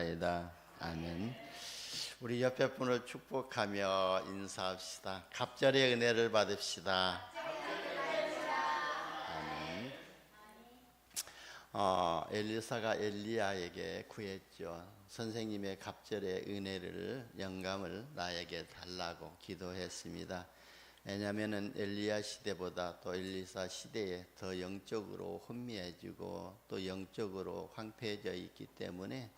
원하옵나이다. 아멘. 우리 옆에 분을 축복하며 인사합시다. 갑절의 은혜를 받읍시다. 아멘. 엘리사가 엘리야에게 구했죠. 선생님의 갑절의 은혜를, 영감을 나에게 달라고 기도했습니다. 왜냐하면 엘리야 시대보다 또 엘리사 시대에 더 영적으로 혼미해지고 또 영적으로 황폐해져 있기 때문에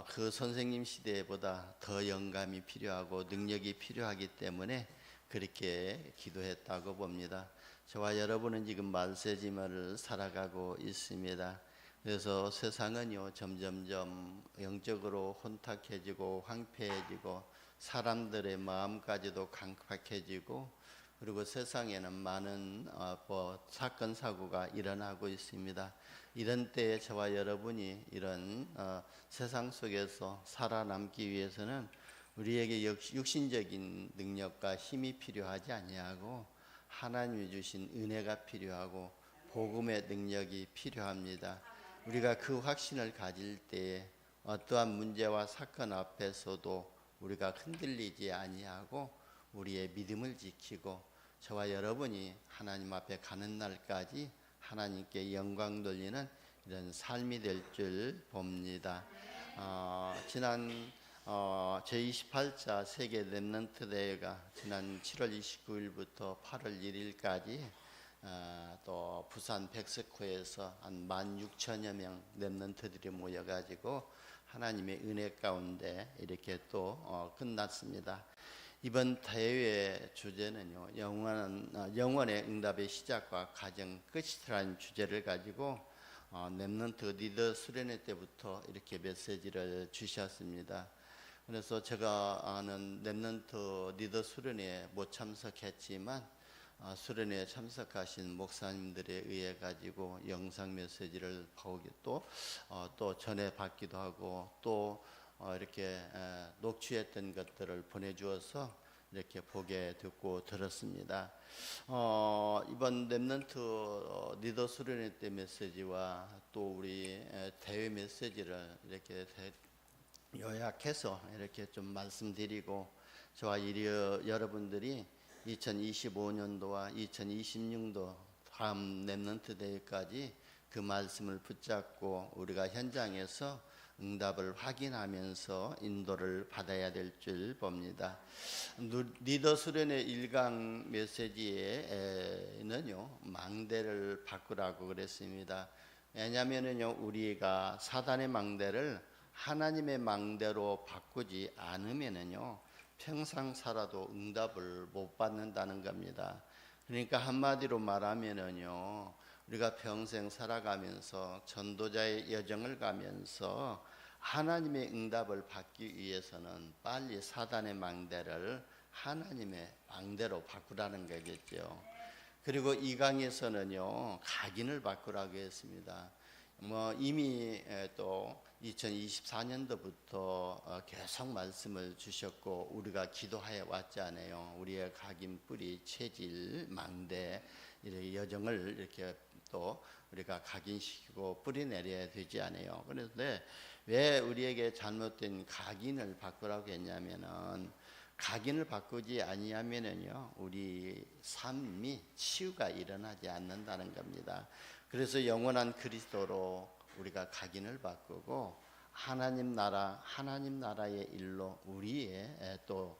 그 선생님 시대보다 더 영감이 필요하고 능력이 필요하기 때문에 그렇게 기도했다고 봅니다. 저와 여러분은 지금 말세지마를 살아가고 있습니다. 그래서 세상은요 점점점 영적으로 혼탁해지고 황폐해지고 사람들의 마음까지도 강팍해지고, 그리고 세상에는 많은 사건 사고가 일어나고 있습니다. 이런 때에 저와 여러분이 이런 세상 속에서 살아남기 위해서는 우리에게 육신적인 능력과 힘이 필요하지 아니하고 하나님이 주신 은혜가 필요하고 복음의 능력이 필요합니다. 우리가 그 확신을 가질 때에 어떠한 문제와 사건 앞에서도 우리가 흔들리지 아니하고 우리의 믿음을 지키고 저와 여러분이 하나님 앞에 가는 날까지 하나님께 영광 돌리는 이런 삶이 될 줄 봅니다. 지난 제28차 세계 렘넌트 대회가 지난 7월 29일부터 8월 1일까지 또 부산 백석호에서 한 16,000여 명 렘넌트들이 모여가지고 하나님의 은혜 가운데 이렇게 또 끝났습니다. 이번 대회의 주제는요, 영원의 응답의 시작과 가정 끝이라는 주제를 가지고 렘넌트 리더 수련회 때부터 이렇게 메시지를 주셨습니다. 그래서 제가 아는 렘넌트 리더 수련회에 못 참석했지만 수련회에 참석하신 목사님들에 의해 가지고 영상 메시지를 또 전해받기도 하고 또 이렇게 녹취했던 것들을 보내주어서 이렇게 보게 듣고 들었습니다. 이번 렘넌트 리더 수련회 때 메시지와 또 우리 대회 메시지를 이렇게 요약해서 이렇게 좀 말씀드리고, 저와 여러분들이 2025년도와 2026년도 다음 렘넌트 대회까지 그 말씀을 붙잡고 우리가 현장에서 응답을 확인하면서 인도를 받아야 될 줄 봅니다. 리더 수련의 1강 메시지에는요 망대를 바꾸라고 그랬습니다. 왜냐하면요 우리가 사단의 망대를 하나님의 망대로 바꾸지 않으면요 평생 살아도 응답을 못 받는다는 겁니다. 그러니까 한마디로 말하면요 우리가 평생 살아가면서 전도자의 여정을 가면서 하나님의 응답을 받기 위해서는 빨리 사단의 망대를 하나님의 망대로 바꾸라는 거겠죠. 그리고 이 강에서는요 각인을 바꾸라고 했습니다. 이미 또 2024년도부터 계속 말씀을 주셨고 우리가 기도하여 왔잖아요. 우리의 각인, 뿌리, 체질, 망대 이렇게 여정을 이렇게 또 우리가 각인시키고 뿌리 내려야 되지 않아요. 그런데 왜 우리에게 잘못된 각인을 바꾸라고 했냐면은 각인을 바꾸지 아니하면은요 우리 삶이 치유가 일어나지 않는다는 겁니다. 그래서 영원한 그리스도로 우리가 각인을 바꾸고 하나님 나라의 일로 우리의 또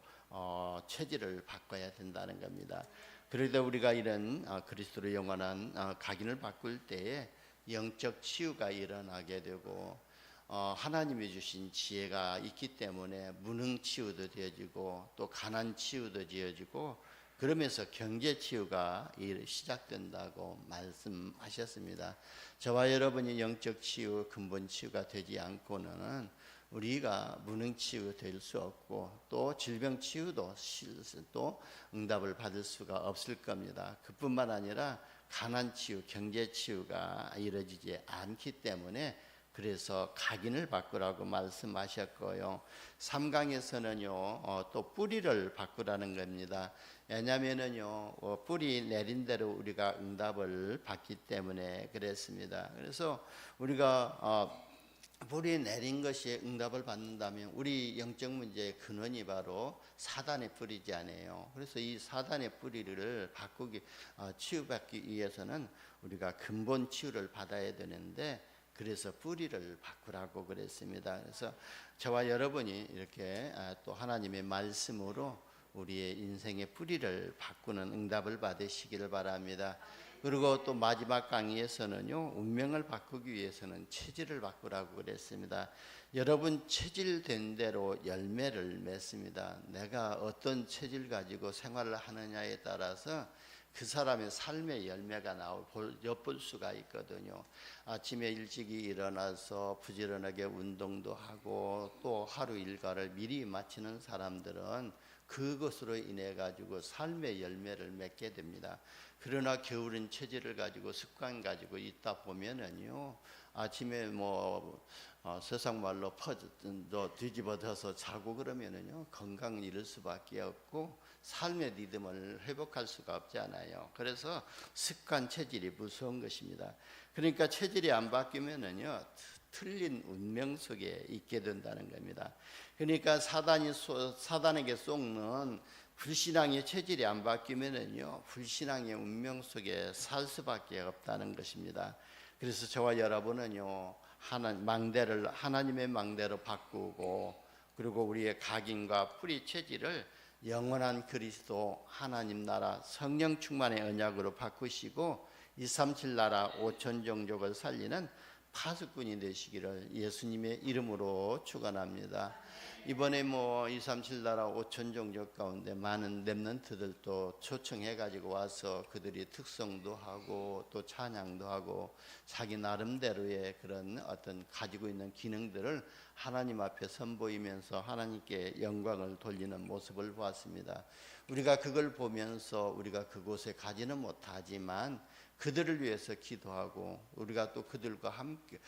체질을 바꿔야 된다는 겁니다. 그러다 우리가 이런 그리스도로 영원한 각인을 바꿀 때에 영적 치유가 일어나게 되고 하나님이 주신 지혜가 있기 때문에 무능 치유도 되어지고 또 가난 치유도 되어지고 그러면서 경제 치유가 시작된다고 말씀하셨습니다. 저와 여러분이 영적 치유, 근본 치유가 되지 않고는 우리가 무능 치유 될 수 없고 또 질병 치유도 또 응답을 받을 수가 없을 겁니다. 그뿐만 아니라 가난 치유, 경제 치유가 이루어지지 않기 때문에 그래서 각인을 바꾸라고 말씀하셨고요. 3강에서는요 또 뿌리를 바꾸라는 겁니다. 왜냐하면은요 뿌리 내린 대로 우리가 응답을 받기 때문에 그랬습니다. 그래서 우리가 불이 내린 것이 응답을 받는다면 우리 영적 문제의 근원이 바로 사단의 뿌리지 않아요. 그래서 이 사단의 뿌리를 치유받기 위해서는 우리가 근본 치유를 받아야 되는데, 그래서 뿌리를 바꾸라고 그랬습니다. 그래서 저와 여러분이 이렇게 또 하나님의 말씀으로 우리의 인생의 뿌리를 바꾸는 응답을 받으시기를 바랍니다. 그리고 또 마지막 강의에서는요, 운명을 바꾸기 위해서는 체질을 바꾸라고 그랬습니다. 여러분, 체질된 대로 열매를 맺습니다. 내가 어떤 체질 가지고 생활을 하느냐에 따라서 그 사람의 삶의 열매가 엿볼 수가 있거든요. 아침에 일찍이 일어나서 부지런하게 운동도 하고 또 하루 일과를 미리 마치는 사람들은 그것으로 인해 가지고 삶의 열매를 맺게 됩니다. 그러나 게으른 체질을 가지고 습관 가지고 있다 보면은요, 아침에 세상 말로 뒤집어져서 자고 그러면은요, 건강을 잃을 수밖에 없고 삶의 리듬을 회복할 수가 없잖아요. 그래서 습관 체질이 무서운 것입니다. 그러니까 체질이 안 바뀌면은요, 틀린 운명 속에 있게 된다는 겁니다. 그러니까 사단에게 속는 불신앙의 체질이 안 바뀌면은요, 불신앙의 운명 속에 살 수밖에 없다는 것입니다. 그래서 저와 여러분은요, 하나님의 망대로 바꾸고, 그리고 우리의 각인과 뿌리 체질을 영원한 그리스도 하나님 나라 성령 충만의 언약으로 바꾸시고 237 나라 5천 종족을 살리는 파수꾼이 되시기를 예수님의 이름으로 축원합니다. 이번에 237 나라 5천 종족 가운데 많은 렘넌트들도 초청해 가지고 와서 그들이 특성도 하고 또 찬양도 하고 자기 나름대로의 그런 어떤 가지고 있는 기능들을 하나님 앞에 선보이면서 하나님께 영광을 돌리는 모습을 보았습니다. 우리가 그걸 보면서 우리가 그곳에 가지는 못하지만 그들을 위해서 기도하고, 우리가 또 그들과 함께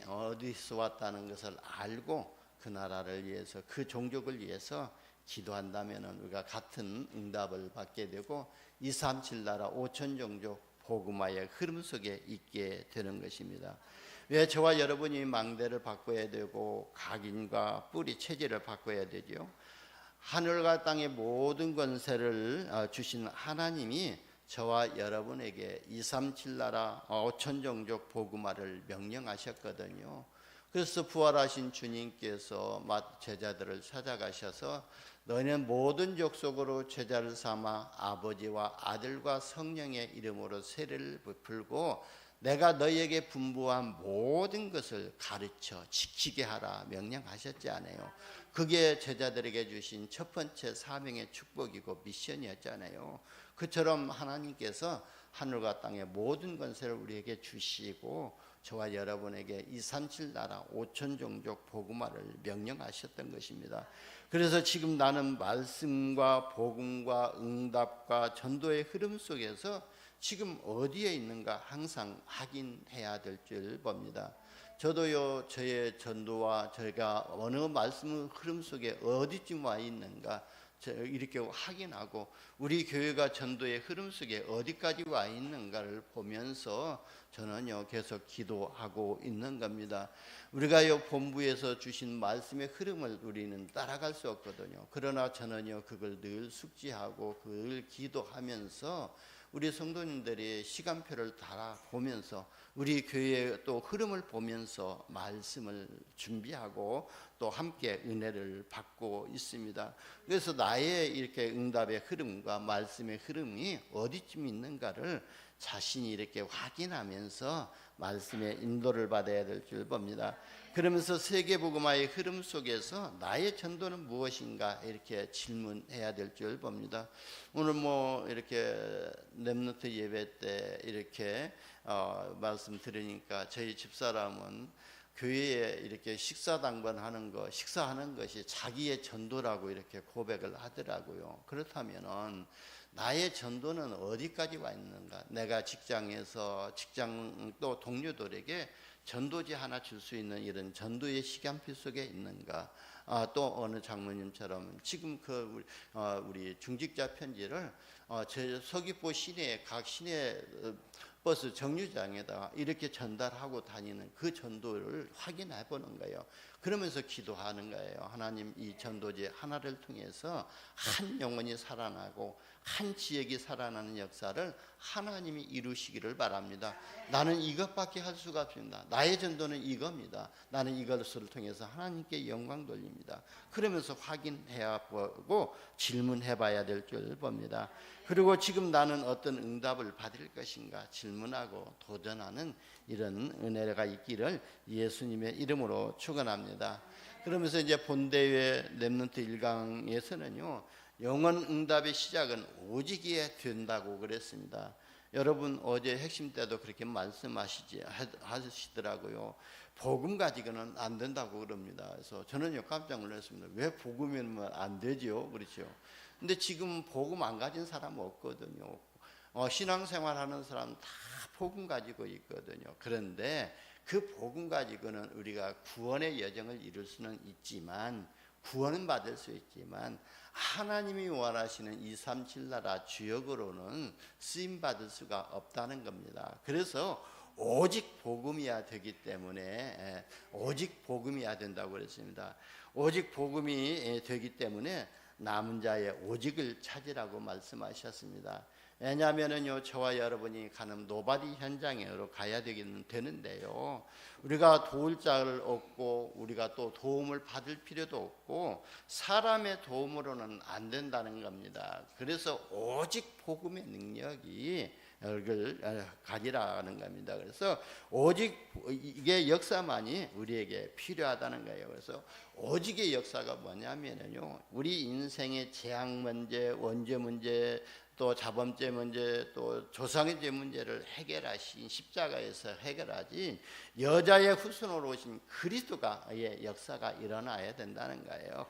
어디서 왔다는 것을 알고 그 나라를 위해서, 그 종족을 위해서 기도한다면 우리가 같은 응답을 받게 되고 237 나라 5천 종족 복음화의 흐름 속에 있게 되는 것입니다. 왜 저와 여러분이 망대를 바꿔야 되고 각인과 뿌리 체질을 바꿔야 되죠? 하늘과 땅의 모든 권세를 주신 하나님이 저와 여러분에게 237 나라 5천 종족 복음화를 명령하셨거든요. 그래서 부활하신 주님께서 제자들을 찾아가셔서 너희는 모든 족속으로 제자를 삼아 아버지와 아들과 성령의 이름으로 세례를 베풀고 내가 너희에게 분부한 모든 것을 가르쳐 지키게 하라 명령하셨지 않아요. 그게 제자들에게 주신 첫 번째 사명의 축복이고 미션이었잖아요. 그처럼 하나님께서 하늘과 땅의 모든 권세를 우리에게 주시고 저와 여러분에게 237 나라 5천 종족 복음화를 명령하셨던 것입니다. 그래서 지금 나는 말씀과 복음과 응답과 전도의 흐름 속에서 지금 어디에 있는가 항상 확인해야 될 줄 봅니다. 저도요, 저의 전도와 저희가 어느 말씀 흐름 속에 어디쯤 와 있는가 이렇게 확인하고 우리 교회가 전도의 흐름 속에 어디까지 와 있는가를 보면서 저는요 계속 기도하고 있는 겁니다. 우리가요 본부에서 주신 말씀의 흐름을 우리는 따라갈 수 없거든요. 그러나 저는요 그걸 늘 숙지하고 그걸 기도하면서 우리 성도님들이 시간표를 달아보면서 우리 교회의 또 흐름을 보면서 말씀을 준비하고 또 함께 은혜를 받고 있습니다. 그래서 나의 이렇게 응답의 흐름과 말씀의 흐름이 어디쯤 있는가를 자신이 이렇게 확인하면서 말씀의 인도를 받아야 될 줄 봅니다. 그러면서 세계복음화의 흐름 속에서 나의 전도는 무엇인가 이렇게 질문해야 될 줄 봅니다. 오늘 이렇게 렘넌트 예배 때 이렇게 말씀 들으니까 저희 집사람은 교회에 이렇게 식사하는 것이 자기의 전도라고 이렇게 고백을 하더라고요. 그렇다면은 나의 전도는 어디까지 와 있는가? 내가 직장에서 또 동료들에게 전도지 하나 줄 수 있는 이런 전도의 시간표 속에 있는가? 또 어느 장로님처럼 지금 우리 중직자 편지를 제 서귀포 시내 각 시내 버스 정류장에다가 이렇게 전달하고 다니는 그 전도를 확인해 보는 거예요. 그러면서 기도하는 거예요. 하나님, 이 전도제 하나를 통해서 한 영혼이 살아나고 한 지역이 살아나는 역사를 하나님이 이루시기를 바랍니다. 나는 이것밖에 할 수가 없습니다. 나의 전도는 이겁니다. 나는 이것을 통해서 하나님께 영광 돌립니다. 그러면서 확인해야 보고 질문해 봐야 될 줄 봅니다. 그리고 지금 나는 어떤 응답을 받을 것인가 질문하고 도전하는 이런 은혜가 있기를 예수님의 이름으로 축원합니다. 그러면서 이제 본대회 렘넌트 1강에서는요, 영원 응답의 시작은 오직이어야 된다고 그랬습니다. 여러분 어제 핵심 때도 그렇게 말씀하시더라고요. 복음 가지고는 안 된다고 그럽니다. 그래서 저는요 깜짝 놀랐습니다. 왜 복음이면 안 되죠? 그렇죠. 근데 지금 복음 안 가진 사람 없거든요. 신앙생활하는 사람 다 복음 가지고 있거든요. 그런데 그 복음 가지고는 우리가 구원의 여정을 이룰 수는 있지만, 구원은 받을 수 있지만 하나님이 원하시는 237 나라 주역으로는 쓰임 받을 수가 없다는 겁니다. 그래서 오직 복음이야 되기 때문에, 오직 복음이야 된다고 그랬습니다. 오직 복음이 되기 때문에 남은 자의 오직을 찾으라고 말씀하셨습니다. 왜냐하면은요, 저와 여러분이 가는 노바디 현장으로 가야 되는데요, 우리가 도울 자를 얻고 우리가 또 도움을 받을 필요도 없고 사람의 도움으로는 안 된다는 겁니다. 그래서 오직 복음의 능력이 가지라는 겁니다. 그래서 오직 이게 역사만이 우리에게 필요하다는 거예요. 그래서 오직의 역사가 뭐냐면요, 우리 인생의 재앙 문제, 원죄 문제, 또 자범죄 문제, 또 조상의 죄 문제를 해결하신, 십자가에서 해결하신 여자의 후손으로 오신 그리스도가의 역사가 일어나야 된다는 거예요.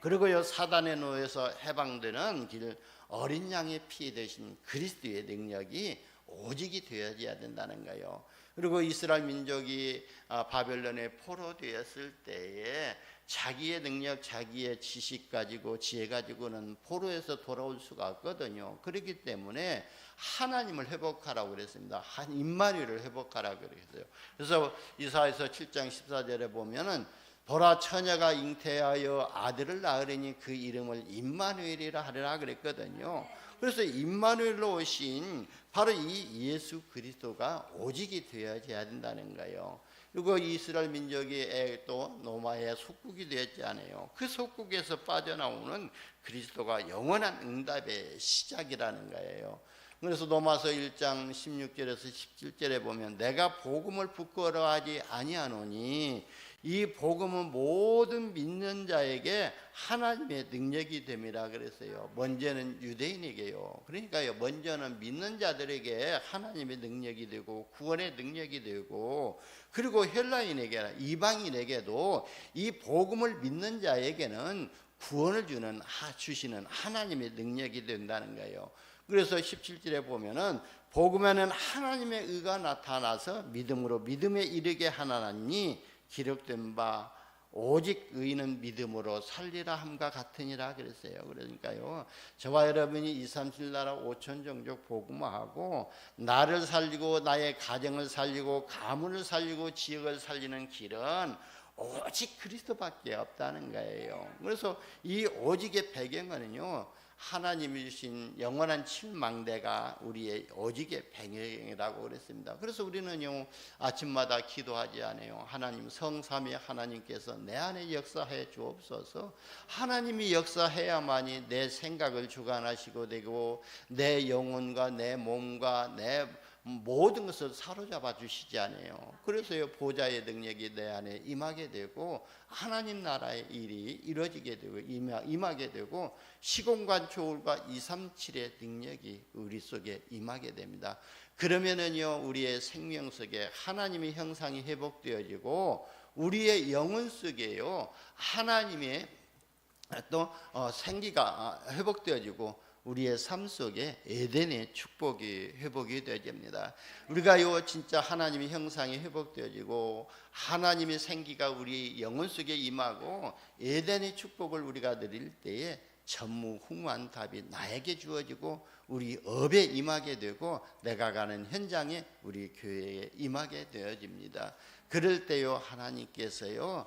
그리고요, 사단의 노예에서 해방되는 길, 어린 양의 피 대신 그리스도의 능력이 오직이 되어져야 된다는 거예요. 그리고 이스라엘 민족이 바벨론에 포로되었을 때에 자기의 능력, 자기의 지식 가지고, 지혜 가지고는 포로에서 돌아올 수가 없거든요. 그렇기 때문에 하나님을 회복하라고 그랬습니다. 임마누엘을 회복하라고 그랬어요. 그래서 이사야서 7장 14절에 보면은 보라, 처녀가 잉태하여 아들을 낳으리니 그 이름을 임마누엘이라 하리라 그랬거든요. 그래서 임마누엘로 오신 바로 이 예수 그리스도가 오직이 되어져야 된다는 거예요. 그리고 이스라엘 민족이 또 노마의 속국이 되었잖아요. 그 속국에서 빠져나오는 그리스도가 영원한 응답의 시작이라는 거예요. 그래서 로마서 1장 16절에서 17절에 보면 내가 복음을 부끄러워하지 아니하노니 이 복음은 모든 믿는 자에게 하나님의 능력이 됨이라 그랬어요. 먼저는 유대인에게요. 그러니까요, 먼저는 믿는 자들에게 하나님의 능력이 되고 구원의 능력이 되고, 그리고 헬라인에게나 이방인에게도 이 복음을 믿는 자에게는 구원을 주시는 하나님의 능력이 된다는 거예요. 그래서 17절에 보면은 복음에는 하나님의 의가 나타나서 믿음으로 믿음에 이르게 하나니 기록된 바 오직 의인은 믿음으로 살리라 함과 같으니라 그랬어요. 그러니까요, 저와 여러분이 237 나라 5천 종족 복음화하고 나를 살리고 나의 가정을 살리고 가문을 살리고 지역을 살리는 길은 오직 그리스도밖에 없다는 거예요. 그래서 이 오직의 배경은요, 하나님이 주신 영원한 칠망대가 우리의 오직의 배경이라고 그랬습니다. 그래서 우리는요, 아침마다 기도하지 않아요. 하나님, 성삼위 하나님께서 내 안에 역사해 주옵소서. 하나님이 역사해야만이 내 생각을 주관하시고 되고 내 영혼과 내 몸과 내 모든 것을 사로잡아 주시지 않아요. 그래서요, 보좌의 능력이 내 안에 임하게 되고 하나님 나라의 일이 이루어지게 되고 임하게 되고 시공간 초월과 237의 능력이 우리 속에 임하게 됩니다. 그러면은요, 우리의 생명 속에 하나님의 형상이 회복되어지고 우리의 영혼 속에요, 하나님의 또 생기가 회복되어지고 우리의 삶 속에 에덴의 축복이 회복이 되어집니다. 우리가요, 진짜 하나님의 형상이 회복되어지고 하나님의 생기가 우리 영혼 속에 임하고 에덴의 축복을 우리가 누릴 때에 전무후무한 답이 나에게 주어지고 우리 업에 임하게 되고 내가 가는 현장에 우리 교회에 임하게 되어집니다. 그럴 때요 하나님께서요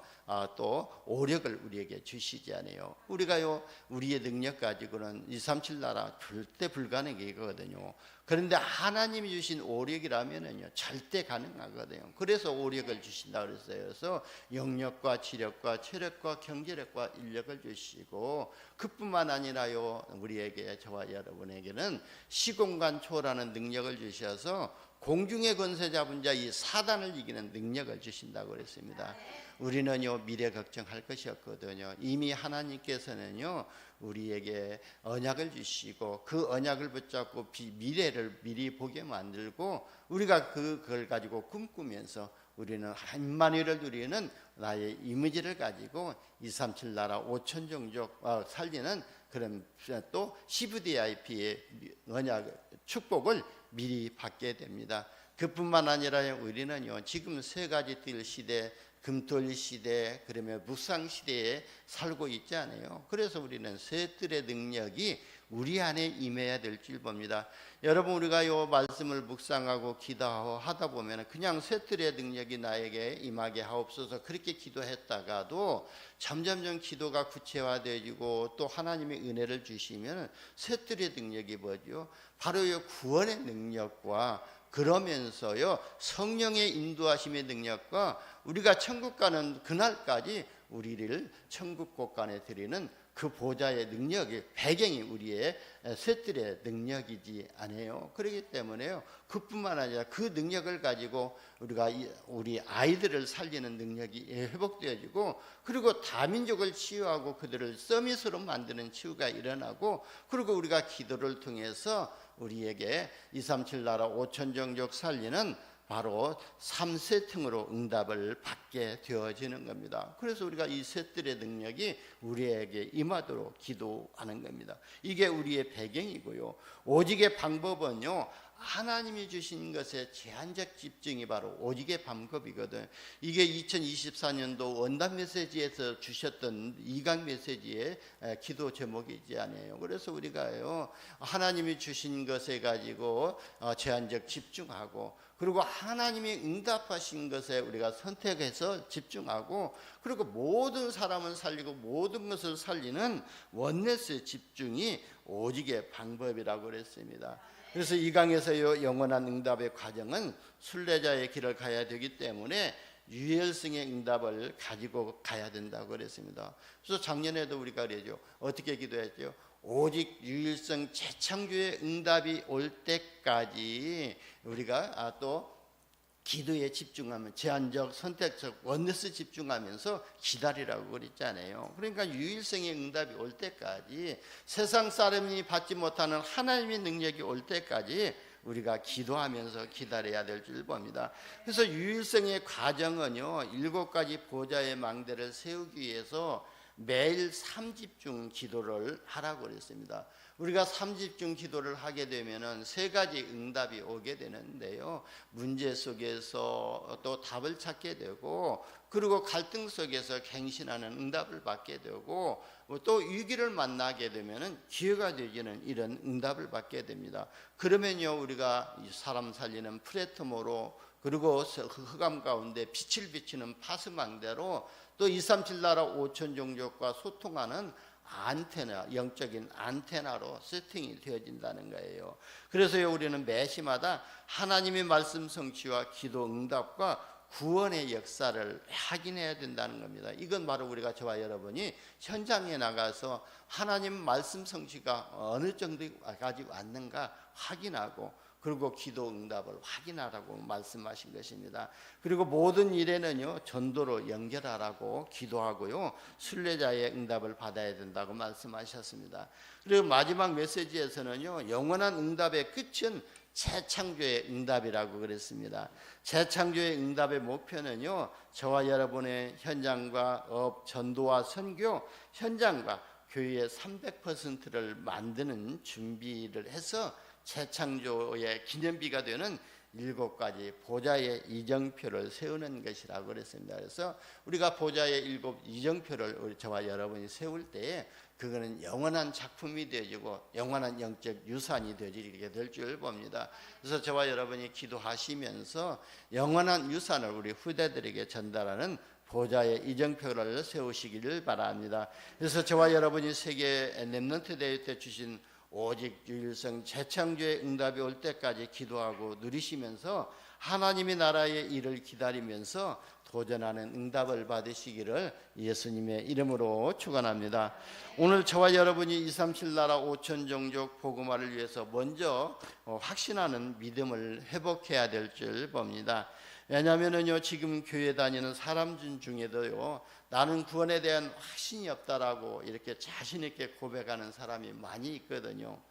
또 오력을 우리에게 주시지 않아요. 우리가요 우리의 능력 가지고는 237 나라 절대 불가능이거든요. 그런데 하나님이 주신 오력이라면은요 절대 가능하거든요. 그래서 오력을 주신다 그랬어요. 그래서 영력과 지력과 체력과 경제력과 인력을 주시고 그뿐만 아니라요 우리에게 저와 여러분에게는 시공간 초월하는 능력을 주셔서 공중의 권세 잡은 자 이 사단을 이기는 능력을 주신다고 그랬습니다. 우리는요 미래 걱정할 것이 없거든요. 이미 하나님께서는요 우리에게 언약을 주시고 그 언약을 붙잡고 미래를 미리 보게 만들고 우리가 그걸 가지고 꿈꾸면서 우리는 임마누엘을 누리는 나의 이미지를 가지고 237 나라 5천 종족 살리는 그런 또 CVDIP의 언약 축복을 미리 받게 됩니다. 그뿐만 아니라 우리는요 지금 세 가지 뜰 시대, 금토일 시대, 그러면 묵상 시대에 살고 있지 않아요. 그래서 우리는 세 뜰의 능력이 우리 안에 임해야 될 줄 봅니다. 여러분 우리가 이 말씀을 묵상하고 기도하고 하다 보면 그냥 세 뜰의 능력이 나에게 임하게 하옵소서 그렇게 기도했다가도 점점점 기도가 구체화되어지고 또 하나님의 은혜를 주시면 세 뜰의 능력이 뭐죠? 바로 이 구원의 능력과 그러면서요 성령의 인도하심의 능력과 우리가 천국 가는 그날까지 우리를 천국 곳간에 드리는 그 보좌의 능력이 배경이 우리의 셋들의 능력이지 않아요. 그렇기 때문에요 그뿐만 아니라 그 능력을 가지고 우리가 우리 아이들을 살리는 능력이 회복되어지고 그리고 다민족을 치유하고 그들을 서밋으로 만드는 치유가 일어나고 그리고 우리가 기도를 통해서 우리에게 237 나라 5천 종족 살리는 바로 3세팅으로 응답을 받게 되어지는 겁니다. 그래서 우리가 이 셋들의 능력이 우리에게 임하도록 기도하는 겁니다. 이게 우리의 배경이고요. 오직의 방법은요 하나님이 주신 것에 제한적 집중이 바로 오직의 방법이거든. 이게 2024년도 원단 메시지에서 주셨던 2강 메시지의 기도 제목이지 않아요. 그래서 우리가요 하나님이 주신 것에 가지고 제한적 집중하고 그리고 하나님이 응답하신 것에 우리가 선택해서 집중하고 그리고 모든 사람을 살리고 모든 것을 살리는 원네스의 집중이 오직의 방법이라고 그랬습니다. 그래서 이 강에서요 영원한 응답의 과정은 순례자의 길을 가야 되기 때문에 유혈성의 응답을 가지고 가야 된다고 그랬습니다. 그래서 작년에도 우리가 그러죠. 어떻게 기도했죠? 오직 유일성 재창조의 응답이 올 때까지 우리가 또 기도에 집중하면 제한적 선택적 원네스 집중하면서 기다리라고 그랬잖아요. 그러니까 유일성의 응답이 올 때까지 세상 사람이 받지 못하는 하나님의 능력이 올 때까지 우리가 기도하면서 기다려야 될 줄 봅니다. 그래서 유일성의 과정은요 7가지 보좌의 망대를 세우기 위해서 매일 3집중 기도를 하라고 그랬습니다. 우리가 3집중 기도를 하게 되면은 3가지 응답이 오게 되는데요. 문제 속에서 또 답을 찾게 되고 그리고 갈등 속에서 갱신하는 응답을 받게 되고 또 위기를 만나게 되면은 기회가 되지는 이런 응답을 받게 됩니다. 그러면요 우리가 사람 살리는 플랫폼으로 그리고 흑암 가운데 빛을 비치는 파수망대로 또 237 나라 5천 종족과 소통하는 안테나, 영적인 안테나로 세팅이 되어진다는 거예요. 그래서요 우리는 매시마다 하나님의 말씀 성취와 기도 응답과 구원의 역사를 확인해야 된다는 겁니다. 이건 바로 우리가 저와 여러분이 현장에 나가서 하나님 말씀 성취가 어느 정도까지 왔는가 확인하고 그리고 기도 응답을 확인하라고 말씀하신 것입니다. 그리고 모든 일에는요 전도로 연결하라고 기도하고요 순례자의 응답을 받아야 된다고 말씀하셨습니다. 그리고 마지막 메시지에서는요 영원한 응답의 끝은 재창조의 응답이라고 그랬습니다. 재창조의 응답의 목표는요 저와 여러분의 현장과 업, 전도와 선교 현장과 교회의 300%를 만드는 준비를 해서 재창조의 기념비가 되는 7가지 보좌의 이정표를 세우는 것이라고 그랬습니다. 그래서 우리가 보좌의 7 이정표를 우리 저와 여러분이 세울 때에 그거는 영원한 작품이 되어지고 영원한 영적 유산이 되어지게 될 줄 봅니다. 그래서 저와 여러분이 기도하시면서 영원한 유산을 우리 후대들에게 전달하는 보좌의 이정표를 세우시기를 바랍니다. 그래서 저와 여러분이 세계 렘넌트 대회 때 주신 오직 유일성 재창조의 응답이 올 때까지 기도하고 누리시면서 하나님의 나라의 일을 기다리면서 도전하는 응답을 받으시기를 예수님의 이름으로 축원합니다. 오늘 저와 여러분이 237 나라 5천 종족 복음화를 위해서 먼저 확신하는 믿음을 회복해야 될 줄 봅니다. 왜냐하면요, 지금 교회 다니는 사람 중에도요, 나는 구원에 대한 확신이 없다라고 이렇게 자신 있게 고백하는 사람이 많이 있거든요.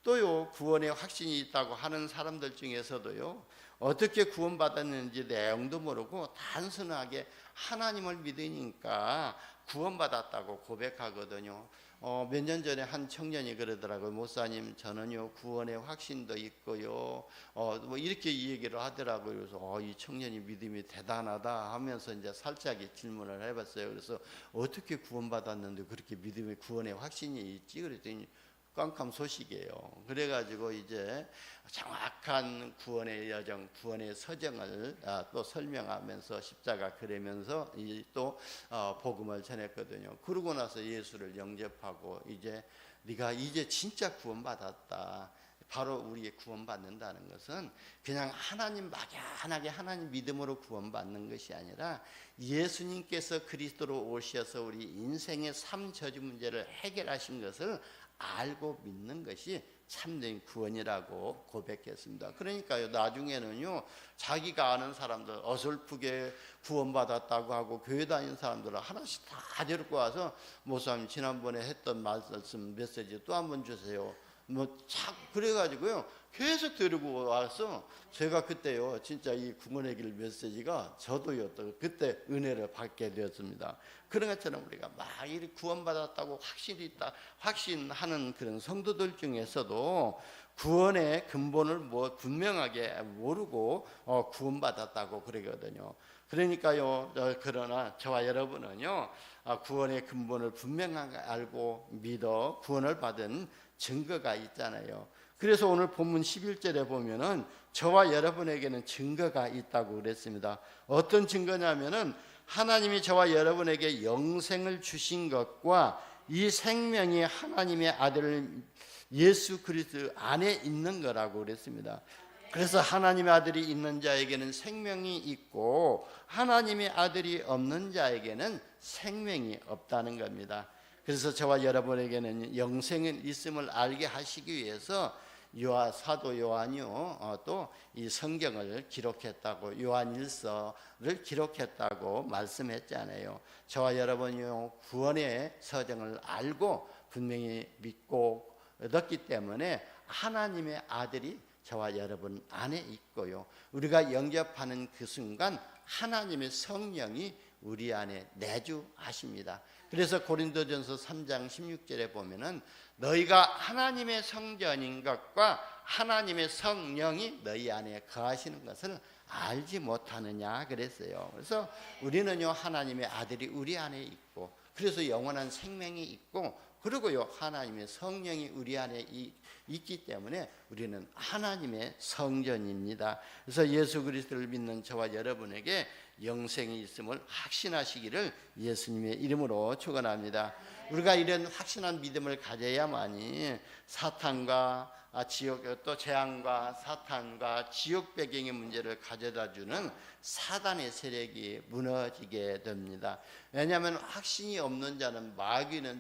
또요, 구원에 확신이 있다고 하는 사람들 중에서도요, 어떻게 구원받았는지 내용도 모르고 단순하게 하나님을 믿으니까 구원받았다고 고백하거든요. 몇 년 전에 한 청년이 그러더라고요. 목사님, 저는요 구원의 확신도 있고요, 뭐 이렇게 얘기를 하더라고요. 그래서 이 청년이 믿음이 대단하다 하면서 이제 살짝 질문을 해봤어요. 그래서 어떻게 구원받았는데 그렇게 믿음의 구원의 확신이 있지? 그랬더니 깜깜소식이에요. 그래가지고 이제 정확한 구원의 여정, 구원의 서정을 또 설명하면서 십자가 그리면서 또 복음을 전했거든요. 그러고 나서 예수를 영접하고 이제 네가 이제 진짜 구원받았다. 바로 우리의 구원받는다는 것은 그냥 하나님 막연하게 하나님 믿음으로 구원받는 것이 아니라 예수님께서 그리스도로 오셔서 우리 인생의 삶 저주 문제를 해결하신 것을 알고 믿는 것이 참된 구원이라고 고백했습니다. 그러니까요, 나중에는요, 자기가 아는 사람들 어설프게 구원받았다고 하고 교회 다니는 사람들을 하나씩 다 데리고 와서 목사님 지난번에 했던 말씀 메시지 또 한번 주세요. 그래가지고요, 계속 데리고 와서 제가 그때요, 진짜 이 구원의 길 메시지가 저도요, 또 그때 은혜를 받게 되었습니다. 그런 것처럼 우리가 막 이렇게 구원받았다고 확신이 있다, 확신하는 그런 성도들 중에서도 구원의 근본을 분명하게 모르고 구원받았다고 그러거든요. 그러니까요, 그러나 저와 여러분은요, 구원의 근본을 분명하게 알고 믿어 구원을 받은 증거가 있잖아요. 그래서 오늘 본문 11절에 보면은 저와 여러분에게는 증거가 있다고 그랬습니다. 어떤 증거냐면은 하나님이 저와 여러분에게 영생을 주신 것과 이 생명이 하나님의 아들 예수 그리스도 안에 있는 거라고 그랬습니다. 그래서 하나님의 아들이 있는 자에게는 생명이 있고 하나님의 아들이 없는 자에게는 생명이 없다는 겁니다. 그래서 저와 여러분에게는 영생은 있음을 알게 하시기 위해서 사도 요한이요, 또 이 성경을 기록했다고, 요한일서를 기록했다고 말씀했잖아요. 저와 여러분이요, 구원의 서정을 알고 분명히 믿고 얻었기 때문에 하나님의 아들이 저와 여러분 안에 있고요, 우리가 영접하는 그 순간 하나님의 성령이 우리 안에 내주하십니다. 그래서 고린도전서 3장 16절에 보면은 너희가 하나님의 성전인 것과 하나님의 성령이 너희 안에 거하시는 것을 알지 못하느냐 그랬어요. 그래서 우리는요, 하나님의 아들이 우리 안에 있고, 그래서 영원한 생명이 있고, 그리고요, 하나님의 성령이 우리 안에 있기 때문에 우리는 하나님의 성전입니다. 그래서 예수 그리스도를 믿는 저와 여러분에게 영생이 있음을 확신하시기를 예수님의 이름으로 축원합니다. 우리가 이런 확신한 믿음을 가져야만이 사탄과 지옥, 또 재앙과 사탄과 지옥 배경의 문제를 가져다주는 사단의 세력이 무너지게 됩니다. 왜냐하면 확신이 없는 자는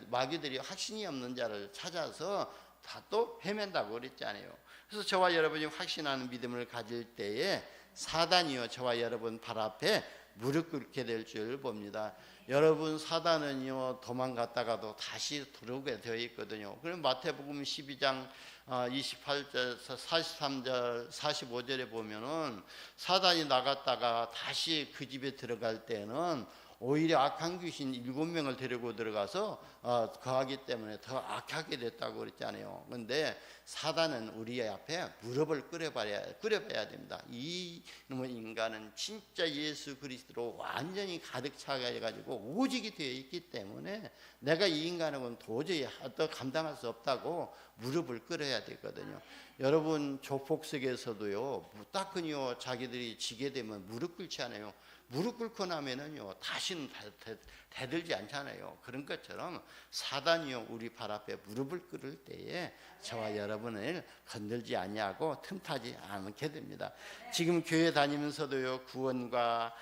마귀들이 확신이 없는 자를 찾아서 다 또 헤맨다고 그랬잖아요. 그래서 저와 여러분이 확신하는 믿음을 가질 때에 사단이요, 저와 여러분 발 앞에 무릎 꿇게 될 줄 봅니다. 여러분, 사단은요, 도망갔다가도 다시 들어오게 되어 있거든요. 그럼 마태복음 12장 28절에서 43절 45절에 보면은 사단이 나갔다가 다시 그 집에 들어갈 때는 오히려 악한 귀신 7명을 데리고 들어가서 거하기 때문에 더 악하게 됐다고 그랬잖아요. 그런데 사단은 우리 앞에 무릎을 꿇어봐야 됩니다. 이 인간은 진짜 예수 그리스도로 완전히 가득 차가지고 오직이 되어 있기 때문에 내가 이 인간은 도저히 감당할 수 없다고 무릎을 꿇어야 되거든요. 여러분 조폭석에서도요, 따끈이요 자기들이 지게 되면 무릎 꿇지 않아요. 무릎 꿇고 나면은요 다시는 대들지 않잖아요. 그런 것처럼 사단이요 우리 발 앞에 무릎을 꿇을 때에 저와 여러분을 건들지 아니하고 틈타지 않게 됩니다. 지금 교회 다니면서도요 구원과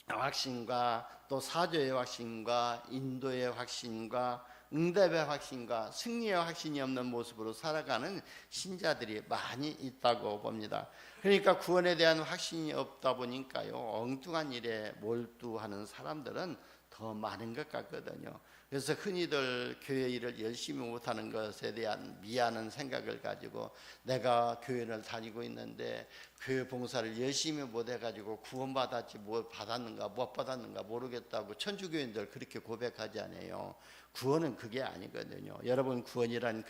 확신과 또 사죄의 확신과 인도의 확신과 응답의 확신과 승리의 확신이 없는 모습으로 살아가는 신자들이 많이 있다고 봅니다. 그러니까 구원에 대한 확신이 없다 보니까요 엉뚱한 일에 몰두하는 사람들은 더 많은 것 같거든요. 그래서 흔히들 교회 일을 열심히 못하는 것에 대한 미안한 생각을 가지고 내가 교회를 다니고 있는데 교회 봉사를 열심히 못해가지고 구원받았지 뭐 받았는가 못 받았는가 모르겠다고 천주교인들 그렇게 고백하지 않아요. 구원은 그게 아니거든요. 여러분 구원이란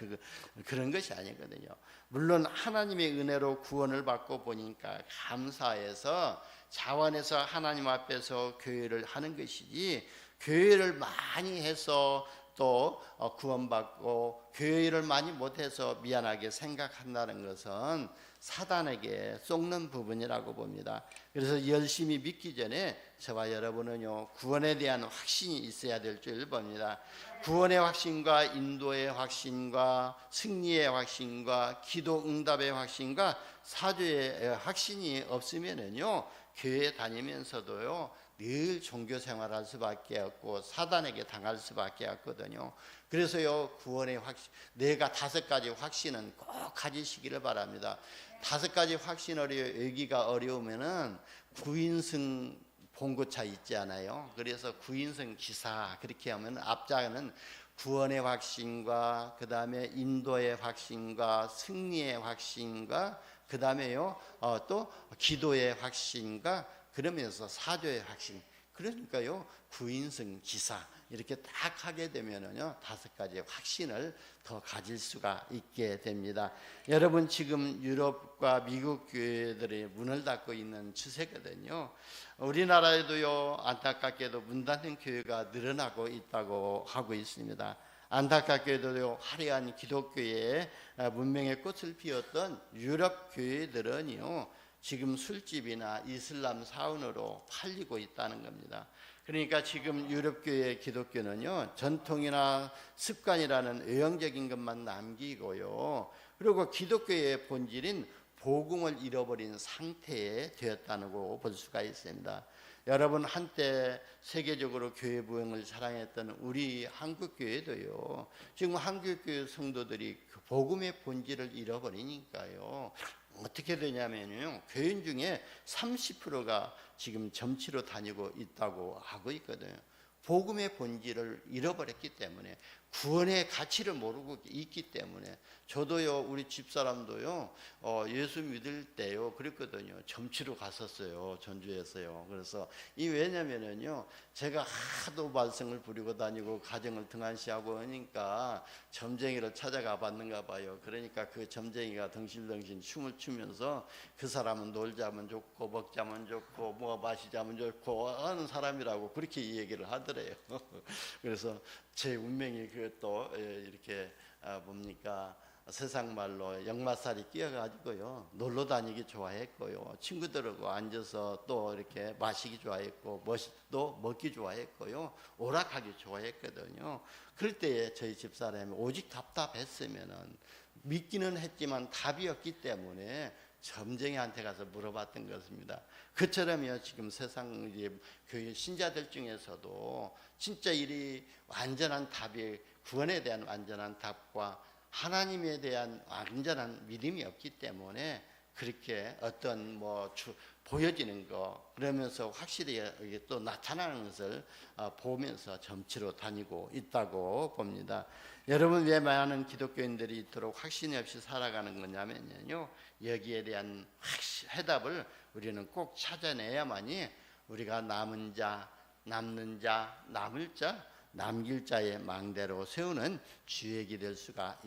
그런 것이 아니거든요. 물론 하나님의 은혜로 구원을 받고 보니까 감사해서 자원해서 하나님 앞에서 교회를 하는 것이지, 교회를 많이 해서 또 구원받고 교회를 많이 못해서 미안하게 생각한다는 것은 사단에게 속는 부분이라고 봅니다. 그래서 열심히 믿기 전에 저와 여러분은요 구원에 대한 확신이 있어야 될 줄 봅니다. 구원의 확신과 인도의 확신과 승리의 확신과 기도 응답의 확신과 사죄의 확신이 없으면은요 교회 다니면서도요 늘 종교 생활할 수밖에 없고 사단에게 당할 수밖에 없거든요. 그래서요 구원의 확신, 내가 5가지 확신은 꼭 가지시기를 바랍니다. 5가지 확신을 여기가 어려우면은 구인승 봉고차 있지 않아요? 그래서 구인승 기사 그렇게 하면 앞자는 구원의 확신과 그 다음에 인도의 확신과 승리의 확신과 그 다음에요 또 기도의 확신과 그러면서 사죄의 확신, 그러니까요 구인승 기사 이렇게 딱 하게 되면은요 5가지 확신을 더 가질 수가 있게 됩니다. 여러분 지금 유럽과 미국 교회들이 문을 닫고 있는 추세거든요. 우리나라에도요 안타깝게도 문 닫는 교회가 늘어나고 있다고 하고 있습니다. 안타깝게도요 화려한 기독교의 문명의 꽃을 피웠던 유럽 교회들은요 지금 술집이나 이슬람 사원으로 팔리고 있다는 겁니다. 그러니까 지금 유럽교회 기독교는요 전통이나 습관이라는 외형적인 것만 남기고요, 그리고 기독교의 본질인 복음을 잃어버린 상태에 되었다고 볼 수가 있습니다. 여러분 한때 세계적으로 교회 부흥을 사랑했던 우리 한국교회도요 지금 한국교회 성도들이 그 복음의 본질을 잃어버리니까요 어떻게 되냐면요 교인 중에 30%가 지금 점치러 다니고 있다고 하고 있거든요. 복음의 본질을 잃어버렸기 때문에, 구원의 가치를 모르고 있기 때문에. 저도요 우리 집사람도요 예수 믿을 때요 그랬거든요. 점치러 갔었어요, 전주에서요. 그래서 이 왜냐면은요 제가 하도 말썽을 부리고 다니고 가정을 등한시하고 하니까 점쟁이를 찾아가 봤는가 봐요. 그러니까 그 점쟁이가 덩실덩실 춤을 추면서 그 사람은 놀자면 좋고 먹자면 좋고 뭐 마시자면 좋고 하는 사람이라고 그렇게 이 얘기를 하더래요. 그래서 제 운명이 그또 이렇게 뭡니까 세상 말로 역마살이 끼어가지고요 놀러 다니기 좋아했고요, 친구들하고 앉아서 또 이렇게 마시기 좋아했고 또 먹기 좋아했고요, 오락하기 좋아했거든요. 그럴 때에 저희 집사람이 오직 답답했으면은 믿기는 했지만 답이 없기 때문에 점쟁이한테 가서 물어봤던 것입니다. 그처럼요 지금 세상 교회 신자들 중에서도 진짜 이리 완전한 답이, 구원에 대한 완전한 답과 하나님에 대한 완전한 믿음이 없기 때문에 그렇게 어떤 보여지는 거 그러면서 확실히 이게 또 나타나는 것을 보면서 점치러 다니고 있다고 봅니다. 여러분 왜 많은 기독교인들이 이토록 확신이 없이 살아가는 거냐면요 여기에 대한 해답을 우리는 꼭 찾아내야만이 우리가 남은 자, 남는 자, 남을 자, 남길 자의 망대로 세우는 주역이 될 수가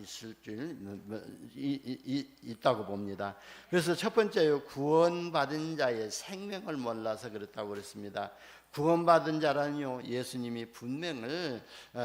있다고 봅니다. 그래서 첫 번째요, 구원받은 자의 생명을 몰라서 그렇다고 그랬습니다. 구원받은 자라는요, 예수님이 분명을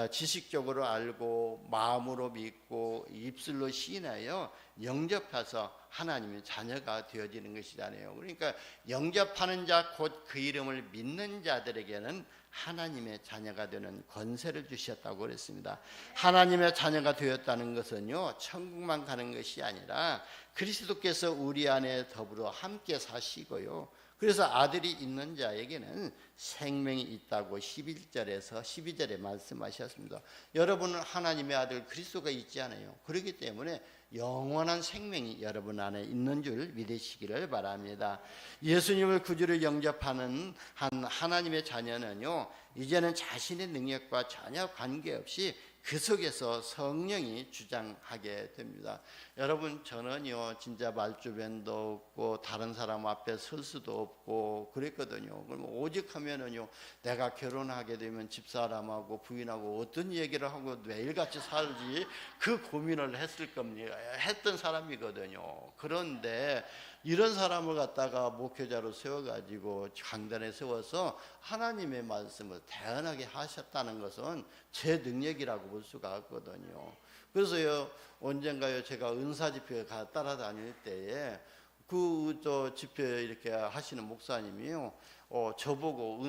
지식적으로 알고 마음으로 믿고 입술로 시인하여 영접해서 하나님의 자녀가 되어지는 것이잖아요. 그러니까 영접하는 자, 곧 그 이름을 믿는 자들에게는 하나님의 자녀가 되는 권세를 주셨다고 그랬습니다. 하나님의 자녀가 되었다는 것은요, 천국만 가는 것이 아니라 그리스도께서 우리 안에 더불어 함께 사시고요, 그래서 아들이 있는 자에게는 생명이 있다고 11절에서 12절에 말씀하셨습니다. 여러분은 하나님의 아들 그리스도가 있지 않아요. 그렇기 때문에 영원한 생명이 여러분 안에 있는 줄 믿으시기를 바랍니다. 예수님을 구주로 영접하는 한 하나님의 자녀는요, 이제는 자신의 능력과 전혀 관계없이 그 속에서 성령이 주장하게 됩니다. 여러분, 저는요 진짜 말주변도 없고 다른 사람 앞에 설 수도 없고 그랬거든요. 그럼 오직 하면은요, 내가 결혼하게 되면 집사람하고 부인하고 어떤 얘기를 하고 매일같이 살지, 그 고민을 했던 사람이거든요. 그런데 이런 사람을 갖다가 목회자로 세워가지고 강단에 세워서 하나님의 말씀을 대언하게 하셨다는 것은 제 능력이라고 볼 수가 없거든요. 그래서요, 언젠가요 제가 은사 집회에 따라다닐 때에 그 집회 이렇게 하시는 목사님이요, 저보고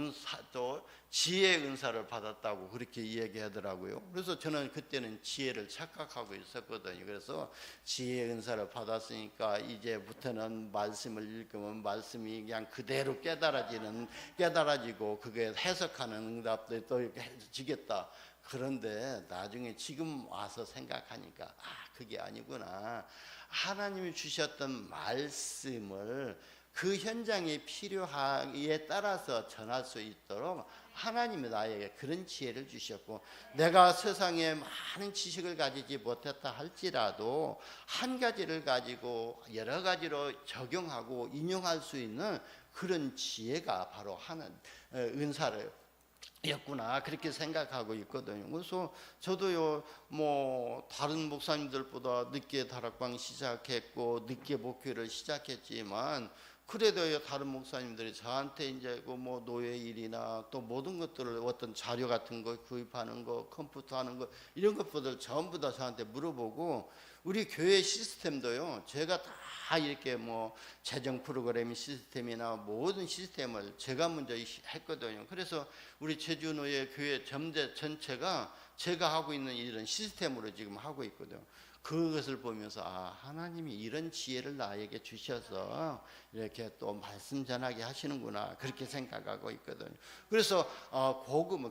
또 지혜 은사를 받았다고 그렇게 이야기하더라고요. 그래서 저는 그때는 지혜를 착각하고 있었거든요. 그래서 지혜 은사를 받았으니까 이제부터는 말씀을 읽으면 말씀이 그냥 그대로 깨달아지고 그게 해석하는 응답도 또 지겠다. 그런데 나중에 지금 와서 생각하니까 그게 아니구나. 하나님이 주셨던 말씀을 그 현장의 필요에 따라서 전할 수 있도록 하나님이 나에게 그런 지혜를 주셨고, 내가 세상에 많은 지식을 가지지 못했다 할지라도 한 가지를 가지고 여러 가지로 적용하고 인용할 수 있는 그런 지혜가 바로 은사를 였구나, 그렇게 생각하고 있거든요. 그래서 저도요, 다른 목사님들보다 늦게 다락방 시작했고 늦게 목회를 시작했지만, 그래도요 다른 목사님들이 저한테 이제 노예 일이나 또 모든 것들을 어떤 자료 같은 거 구입하는 거, 컴퓨터 하는 거, 이런 것들을 전부 다 저한테 물어보고, 우리 교회 시스템도요, 제가 다 이렇게 재정 프로그램 시스템이나 모든 시스템을 제가 먼저 했거든요. 그래서 우리 제주노예 교회 전체가 제가 하고 있는 이런 시스템으로 지금 하고 있거든요. 그것을 보면서 하나님이 이런 지혜를 나에게 주셔서 이렇게 또 말씀 전하게 하시는구나, 그렇게 생각하고 있거든요. 그래서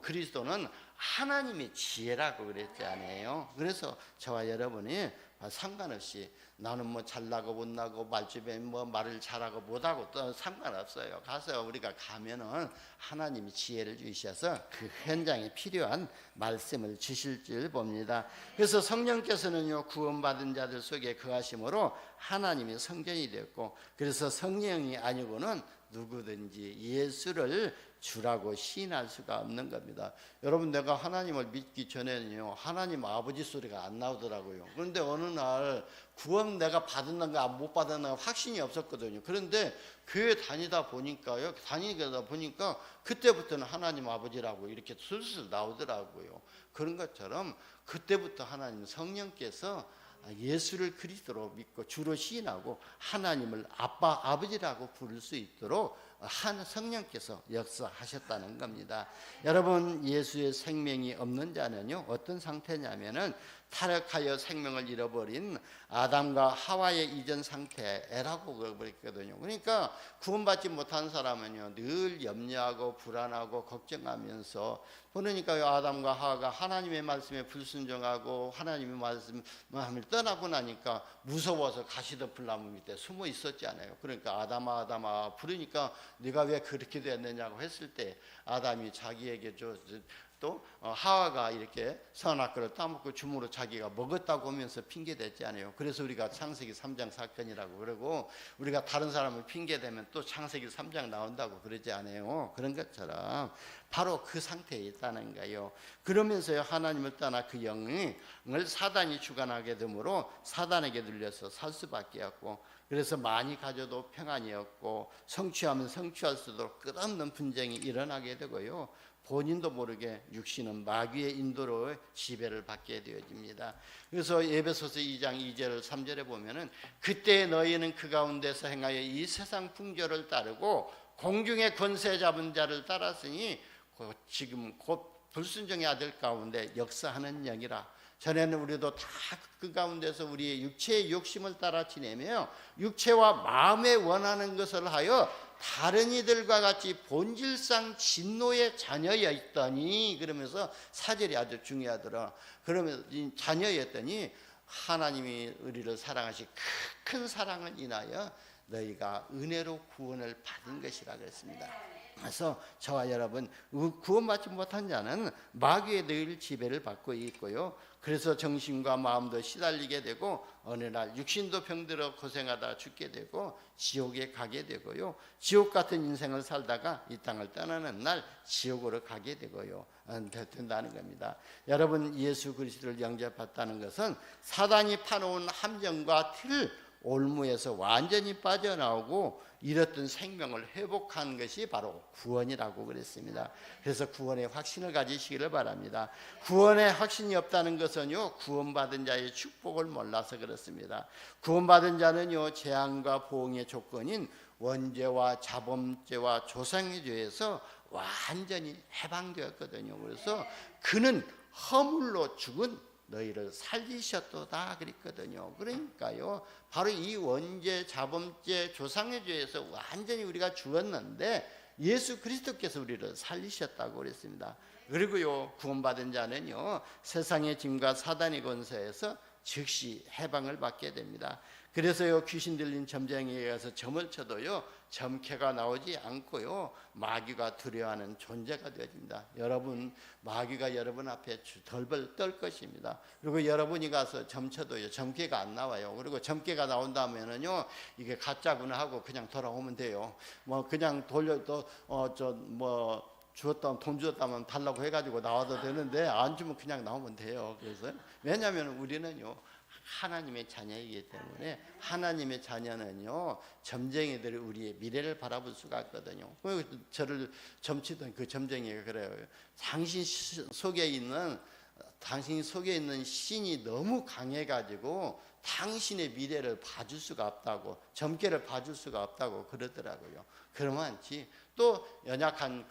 그리스도는 하나님의 지혜라고 그랬잖아요. 그래서 저와 여러분이 상관없이 나는 잘나고 못나고 말주변 말을 잘하고 못하고 또 상관없어요. 가서 우리가 가면은 하나님이 지혜를 주셔서 그 현장에 필요한 말씀을 주실 줄 봅니다. 그래서 성령께서는요, 구원받은 자들 속에 거하심으로 하나님이 성전이 되었고, 그래서 성령이 아니고는 누구든지 예수를 주라고 시인할 수가 없는 겁니다. 여러분, 내가 하나님을 믿기 전에는요, 하나님 아버지 소리가 안 나오더라고요. 그런데 어느 날 구원 내가 받았는가 못 받았는가 확신이 없었거든요. 그런데 교회 다니다 보니까 그때부터는 하나님 아버지라고 이렇게 술술 나오더라고요. 그런 것처럼 그때부터 하나님 성령께서 예수를 그리스도로 믿고 주로 시인하고 하나님을 아버지라고 부를 수 있도록 성령께서 역사하셨다는 겁니다. 여러분, 예수의 생명이 없는 자는요, 어떤 상태냐면은 타락하여 생명을 잃어버린 아담과 하와의 이전 상태라고 그랬거든요. 그러니까 구원받지 못한 사람은요, 늘 염려하고 불안하고 걱정하면서, 그러니까 아담과 하와가 하나님의 말씀에 불순종하고 하나님의 말씀을 떠나고 나니까 무서워서 가시덤불 나무 밑에 숨어 있었잖아요. 그러니까 아담아 부르니까 네가 왜 그렇게 됐느냐고 했을 때 아담이 자기에게 또 하와가 이렇게 선악과를 따먹고 주먹으로 자기가 먹었다고 하면서 핑계댔지 않아요. 그래서 우리가 창세기 3장 사건이라고 그러고, 우리가 다른 사람을 핑계대면 또 창세기 3장 나온다고 그러지 않아요. 그런 것처럼 바로 그 상태에 있다는 거예요. 그러면서요, 하나님을 떠나 그 영을 사단이 주관하게 되므로 사단에게 눌려서 살 수밖에 없고, 그래서 많이 가져도 평안이 없고, 성취하면 성취할수록 끝없는 분쟁이 일어나게 되고요, 본인도 모르게 육신은 마귀의 인도로 지배를 받게 되어집니다. 그래서 에베소서 2장 2절 3절에 보면은, 그때 너희는 그 가운데서 행하여 이 세상 풍조를 따르고 공중의 권세 잡은 자를 따랐으니 지금 곧 불순종의 아들 가운데 역사하는 영이라. 전에는 우리도 다 그 가운데서 우리의 육체의 욕심을 따라 지내며 육체와 마음에 원하는 것을 하여 다른 이들과 같이 본질상 진노의 자녀였더니, 그러면서 사절이 아주 중요하더라. 그러면 자녀였더니 하나님이 우리를 사랑하시 큰 사랑을 인하여 너희가 은혜로 구원을 받은 것이라 그랬습니다. 그래서 저와 여러분, 구원받지 못한 자는 마귀의 늘 지배를 받고 있고요, 그래서 정신과 마음도 시달리게 되고 어느 날 육신도 병들어 고생하다 죽게 되고 지옥에 가게 되고요, 지옥 같은 인생을 살다가 이 땅을 떠나는 날 지옥으로 가게 되고요 된다는 겁니다. 여러분, 예수 그리스도를 영접했다는 것은 사단이 파놓은 함정과 틀 올무에서 완전히 빠져나오고 잃었던 생명을 회복한 것이 바로 구원이라고 그랬습니다. 그래서 구원의 확신을 가지시기를 바랍니다. 구원의 확신이 없다는 것은요, 구원받은 자의 축복을 몰라서 그렇습니다. 구원받은 자는요, 재앙과 보응의 조건인 원죄와 자범죄와 조상의 죄에서 완전히 해방되었거든요. 그래서 그는 허물로 죽은 너희를 살리셨도다 그랬거든요. 그러니까요, 바로 이 원죄, 자범죄, 조상의 죄에서 완전히 우리가 죽었는데 예수 그리스도께서 우리를 살리셨다고 그랬습니다. 그리고요, 구원받은 자는요, 세상의 짐과 사단의 권세에서 즉시 해방을 받게 됩니다. 그래서요, 귀신 들린 점쟁이에 가서 점을 쳐도요, 점괘가 나오지 않고요, 마귀가 두려워하는 존재가 되어집니다. 여러분, 마귀가 여러분 앞에 덜벌 떨 것입니다. 그리고 여러분이 가서 점쳐도요, 점괘가 안 나와요. 그리고 점괘가 나온다면은요, 이게 가짜구나 하고 그냥 돌아오면 돼요. 뭐 그냥 돌려도 주었다, 돈 주었다면 달라고 해가지고 나와도 되는데, 안 주면 그냥 나오면 돼요. 그래서 왜냐하면 우리는요, 하나님의 자녀이기 때문에, 하나님의 자녀는요, 점쟁이들이 우리의 미래를 바라볼 수가 없거든요. 저를 점치던 그 점쟁이가 그래요. 당신 속에 있는 신이 너무 강해가지고 당신의 미래를 봐줄 수가 없다고, 점괘를 봐줄 수가 없다고 그러더라고요. 그러면지 또 연약한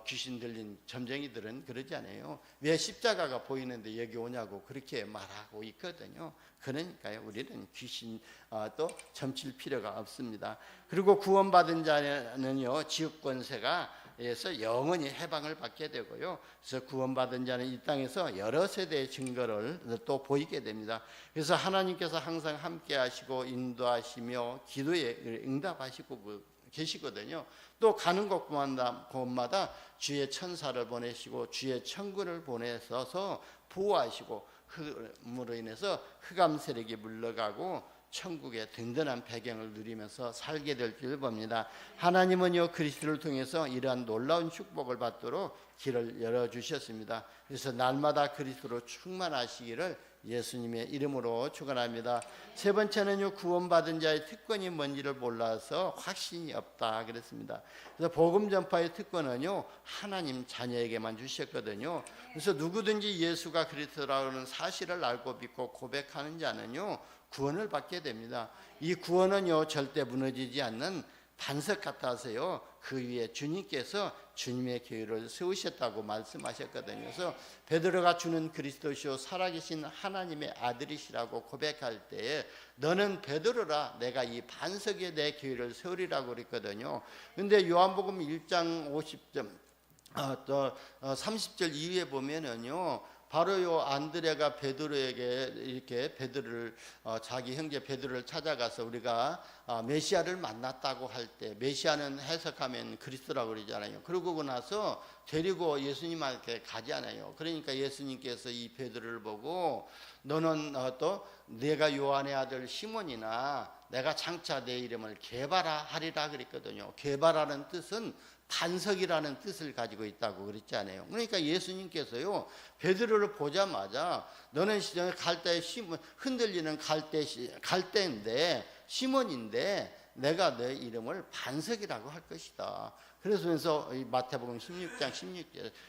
귀신 들린 점쟁이들은 그러지 않아요. 왜 십자가가 보이는데 여기 오냐고 그렇게 말하고 있거든요. 그러니까요, 우리는 귀신 또 점칠 필요가 없습니다. 그리고 구원받은 자는요, 지옥 권세가 에서 영원히 해방을 받게 되고요. 그래서 구원받은 자는 이 땅에서 여러 세대의 증거를 또 보이게 됩니다. 그래서 하나님께서 항상 함께 하시고 인도하시며 기도에 응답하시고 계시거든요. 또 가는 곳마다 주의 천사를 보내시고 주의 천군을 보내셔서 보호하시고, 그로 인해서 흑암 세력이 물러가고 천국의 든든한 배경을 누리면서 살게 될 줄 봅니다. 하나님은요, 그리스도를 통해서 이러한 놀라운 축복을 받도록 길을 열어주셨습니다. 그래서 날마다 그리스도로 충만하시기를 예수님의 이름으로 축원합니다. 세 번째는요, 구원받은 자의 특권이 뭔지를 몰라서 확신이 없다 그랬습니다. 그래서 복음 전파의 특권은요, 하나님 자녀에게만 주셨거든요. 그래서 누구든지 예수가 그리스도라는 사실을 알고 믿고 고백하는 자는요, 구원을 받게 됩니다. 이 구원은요, 절대 무너지지 않는 반석 같아서요, 그 위에 주님께서 주님의 교회를 세우셨다고 말씀하셨거든요. 그래서 베드로가 주는 그리스도시요 살아계신 하나님의 아들이시라고 고백할 때에 너는 베드로라, 내가 이 반석에 내 교회를 세우리라고 그랬거든요. 근데 요한복음 1장 또 30절 이후에 보면은요, 바로 요 안드레가 베드로에게 이렇게 베드로를 자기 형제 베드로를 찾아가서 우리가 메시아를 만났다고 할 때, 메시아는 해석하면 그리스도라고 그러잖아요. 그러고 나서 데리고 예수님한테 가잖아요. 그러니까 예수님께서 이 베드로를 보고 너는 또 내가 요한의 아들 시몬이나 내가 장차 내 이름을 게바라하리라 그랬거든요. 게바라는 뜻은 반석이라는 뜻을 가지고 있다고 그랬잖아요. 그러니까 예수님께서요, 베드로를 보자마자 너는 갈대에 흔들리는 갈대인데 시몬인데 내가 내 이름을 반석이라고 할 것이다. 그래서 마태복음 16장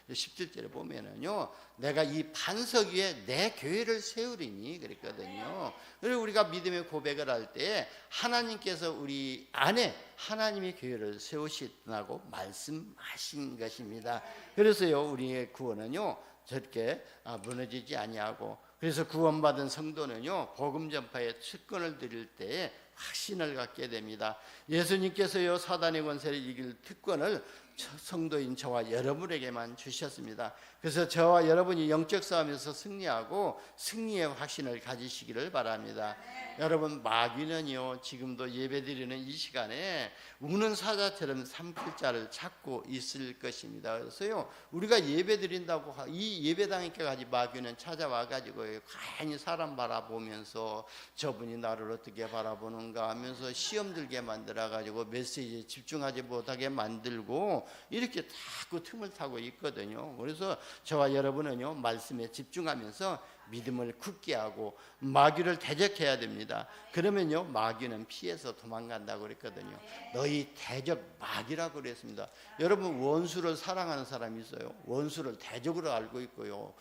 17절에 보면은요, 내가 이 반석 위에 내 교회를 세우리니 그랬거든요. 그리고 우리가 믿음의 고백을 할 때 하나님께서 우리 안에 하나님의 교회를 세우시라고 말씀하신 것입니다. 그래서요, 우리의 구원은요 저렇게 무너지지 아니하고, 그래서 구원받은 성도는요 복음 전파에 특권을 드릴 때에 확신을 갖게 됩니다. 예수님께서요 사단의 권세를 이길 특권을 성도인 저와 여러분에게만 주셨습니다. 그래서 저와 여러분이 영적 싸움에서 승리하고 승리의 확신을 가지시기를 바랍니다. 여러분, 마귀는요 지금도 예배드리는 이 시간에 우는 사자처럼 삼킬 자를 찾고 있을 것입니다. 그래서요 우리가 예배드린다고 이 예배당에 가지 마귀는 찾아와 가지고 가만히 사람 바라보면서 저분이 나를 어떻게 바라보는가 하면서 시험 들게 만들어 가지고 메시지에 집중하지 못하게 만들고 이렇게 자꾸 틈을 타고 있거든요. 그래서 저와 여러분은요 말씀에 집중하면서 믿음을 굳게 하고 마귀를 대적해야 됩니다. 그러면요 마귀는 피해서 도망간다고 그랬거든요. 너희 대적 마귀라고 그랬습니다. 여러분, 원수를 사랑하는 사람이 있어요. 원수를 대적으로 알고 있고요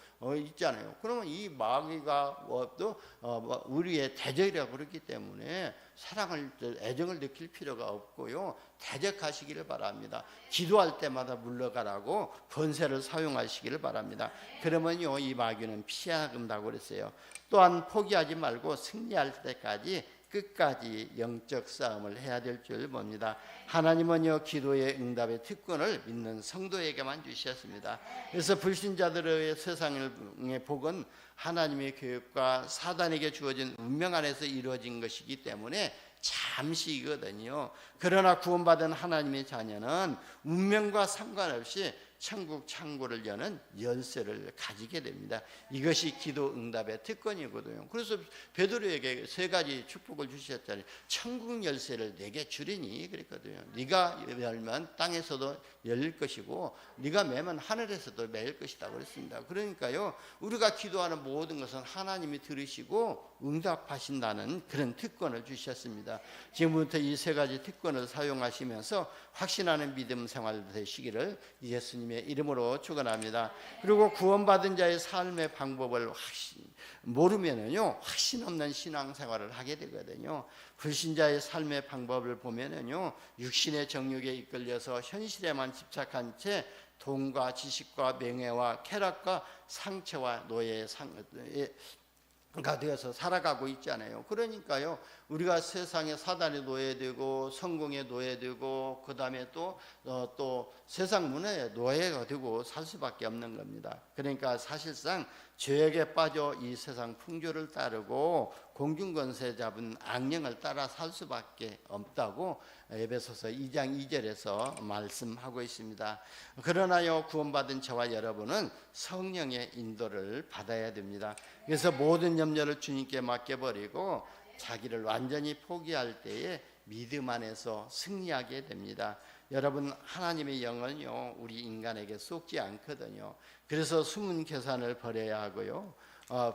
있잖아요. 그러면 이 마귀가 또 우리의 대적이라고 그렇기 때문에 사랑을, 애정을 느낄 필요가 없고요 대적하시기를 바랍니다. 기도할 때마다 물러가라고 권세를 사용하시기를 바랍니다. 그러면요 이 마귀는 피한다고 그랬어요. 또한 포기하지 말고 승리할 때까지 끝까지 영적 싸움을 해야 될 줄 봅니다. 하나님은요 기도의 응답의 특권을 믿는 성도에게만 주셨습니다. 그래서 불신자들의 세상의 복은 하나님의 교육과 사단에게 주어진 운명 안에서 이루어진 것이기 때문에 잠시이거든요. 그러나 구원받은 하나님의 자녀는 운명과 상관없이 천국 창고를 여는 열쇠를 가지게 됩니다. 이것이 기도 응답의 특권이거든요. 그래서 베드로에게 세 가지 축복을 주셨잖아요. 천국 열쇠를 내게 주리니 그랬거든요. 네가 열면 땅에서도 열릴 것이고 네가 매면 하늘에서도 매일 것이다 그랬습니다. 그러니까요 우리가 기도하는 모든 것은 하나님이 들으시고 응답하신다는 그런 특권을 주셨습니다. 지금부터 이 세 가지 특권을 사용하시면서 확신하는 믿음 생활 되시기를 예수님의 이름으로 축원합니다. 그리고 구원받은 자의 삶의 방법을 모르면은요 확신 없는 신앙생활을 하게 되거든요. 불신자의 삶의 방법을 보면은요 육신의 정욕에 이끌려서 현실에만 집착한 채 돈과 지식과 명예와 쾌락과 상처와 노예의 가 되어서 살아가고 있잖아요. 그러니까요 우리가 세상에 사단의 노예되고 성공의 노예되고 그 다음에 또 세상 문화의 노예가 되고 살 수밖에 없는 겁니다. 그러니까 사실상 죄악에 빠져 이 세상 풍조를 따르고 공중권세 잡은 악령을 따라 살 수밖에 없다고 에베소서 2장 2절에서 말씀하고 있습니다. 그러나요 구원받은 저와 여러분은 성령의 인도를 받아야 됩니다. 그래서 모든 염려를 주님께 맡겨버리고 자기를 완전히 포기할 때에 믿음 안에서 승리하게 됩니다. 여러분, 하나님의 영은요 우리 인간에게 쏟지 않거든요. 그래서 숨은 계산을 버려야 하고요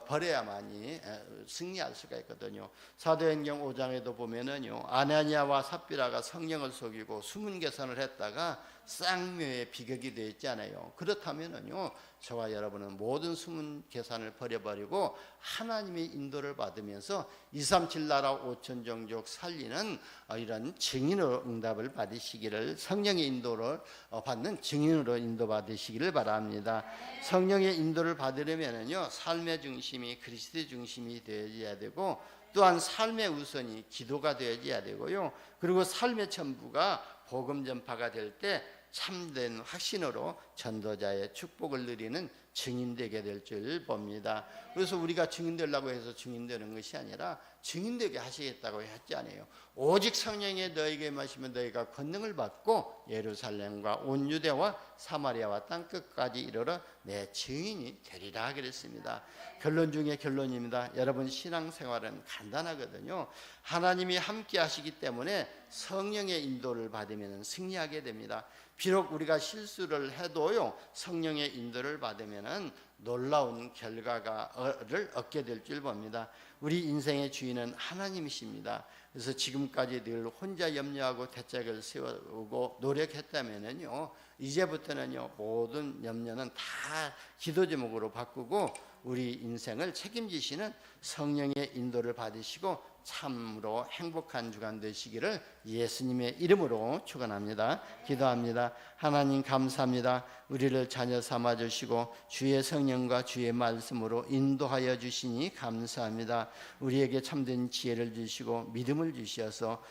버려야만이 승리할 수가 있거든요. 사도행전 5장에도 보면은요 아나니아와 삽비라가 성령을 속이고 숨은 계산을 했다가 쌍묘의 비극이 되어 있잖아요. 그렇다면은요 저와 여러분은 모든 숨은 계산을 버려버리고 하나님의 인도를 받으면서 237 나라 5천 종족 살리는 이런 증인으로 응답을 받으시기를, 성령의 인도를 받는 증인으로 인도받으시기를 바랍니다. 성령의 인도를 받으려면은요 삶의 중심이 그리스도의 중심이 되어야 되고, 또한 삶의 우선이 기도가 되어야 되고요. 그리고 삶의 전부가 복음 전파가 될 때 참된 확신으로 전도자의 축복을 누리는 증인되게 될 줄 봅니다. 그래서 우리가 증인되려고 해서 증인되는 것이 아니라 증인되게 하시겠다고 했지 않아요. 오직 성령의 너에게 마시면 너희가 권능을 받고 예루살렘과 온 유대와 사마리아와 땅끝까지 이르러 내 증인이 되리라 그랬습니다. 결론 중에 결론입니다. 여러분 신앙생활은 간단하거든요. 하나님이 함께 하시기 때문에 성령의 인도를 받으면 승리하게 됩니다. 비록 우리가 실수를 해도요, 성령의 인도를 받으면 놀라운 결과를 얻게 될 줄 봅니다. 우리 인생의 주인은 하나님이십니다. 그래서 지금까지 늘 혼자 염려하고 대책을 세우고 노력했다면요, 이제부터는요, 모든 염려는 다 기도 제목으로 바꾸고 우리 인생을 책임지시는 성령의 인도를 받으시고 참으로 행복한 주간 되시기를 예수님의 이름으로 축원합니다. 기도합니다. 하나님 감사합니다. 우리를 자녀 삼아 주시고 주의 성령과 주의 말씀으로 인도하여 주시니 감사합니다. 우리에게 참된 지혜를 주시고 믿음을 주셔서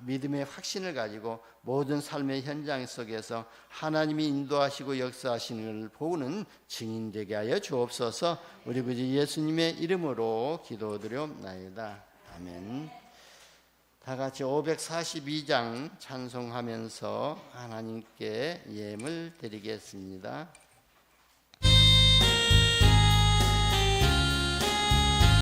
믿음의 확신을 가지고 모든 삶의 현장 속에서 하나님이 인도하시고 역사하시는 것을 보는 증인되게 하여 주옵소서. 우리 구주 예수님의 이름으로 기도드리옵나이다. 아멘. 다 같이 542장 찬송하면서 하나님께 예물 드리겠습니다.